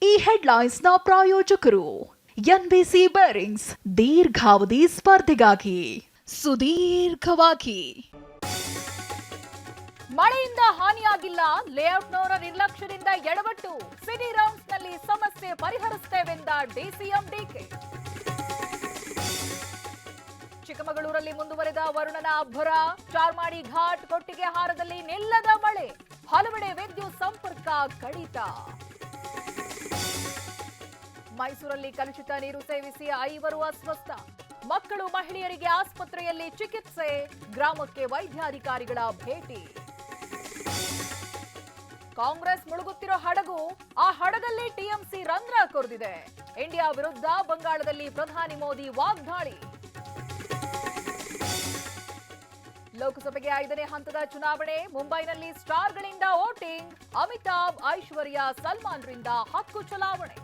ಈ ಹೆಡ್ಲೈನ್ಸ್ ನ ಪ್ರಾಯೋಜಕರು ಎನ್ಬಿಸಿ ಬೇರಿಂಗ್ಸ್ ದೀರ್ಘಾವಧಿ ಸ್ಪರ್ಧೆಗಾಗಿ ಸುದೀರ್ಘವಾಗಿ. ಮಳೆಯಿಂದ ಹಾನಿಯಾಗಿಲ್ಲ, ಲೇಔಟ್ನವರ ನಿರ್ಲಕ್ಷ್ಯದಿಂದ ಎಡವಟ್ಟು, ಸಿಟಿ ರೌಂಡ್ಸ್ನಲ್ಲಿ ಸಮಸ್ಯೆ ಪರಿಹರಿಸುತ್ತೇವೆಂದ ಡಿಸಿಎಂ ಡಿಕೆ. ಚಿಕ್ಕಮಗಳೂರಲ್ಲಿ ಮುಂದುವರೆದ ವರುಣನ ಅಬ್ಬರ, ಚಾರ್ಮಾಡಿ ಘಾಟ್ ಕೊಟ್ಟಿಗೆಹಾರದಲ್ಲಿ ನಿಲ್ಲದ ಮಳೆ, ಹಲವೆಡೆ ವಿದ್ಯುತ್ ಸಂಪರ್ಕ ಕಡಿತ. ಮೈಸೂರಲ್ಲಿ ಕಲುಷಿತ ನೀರು ಸೇವಿಸಿ 5 ಅಸ್ವಸ್ಥ, ಮಕ್ಕಳು ಮಹಿಳೆಯರಿಗೆ ಆಸ್ಪತ್ರೆಯಲ್ಲಿ ಚಿಕಿತ್ಸೆ, ಗ್ರಾಮಕ್ಕೆ ವೈದ್ಯಾಧಿಕಾರಿಗಳ ಭೇಟಿ. ಕಾಂಗ್ರೆಸ್ ಮುಳುಗುತ್ತಿರೋ ಹಡಗು, ಆ ಹಡಗಲ್ಲಿ ಟಿಎಂಸಿ ರಂಧ್ರ ಕೊರೆದಿದೆ. ಇಂಡಿಯಾ ವಿರುದ್ಧ ಬಂಗಾಳದಲ್ಲಿ ಪ್ರಧಾನಿ ಮೋದಿ ವಾಗ್ದಾಳಿ. ಲೋಕಸಭೆಗೆ 5ನೇ ಹಂತದ ಚುನಾವಣೆ, ಮುಂಬೈನಲ್ಲಿ ಸ್ಟಾರ್ಗಳಿಂದ ವೋಟಿಂಗ್, ಅಮಿತಾಬ್, ಐಶ್ವರ್ಯ, ಸಲ್ಮಾನ್ರಿಂದ ಹಕ್ಕು ಚಲಾವಣೆ.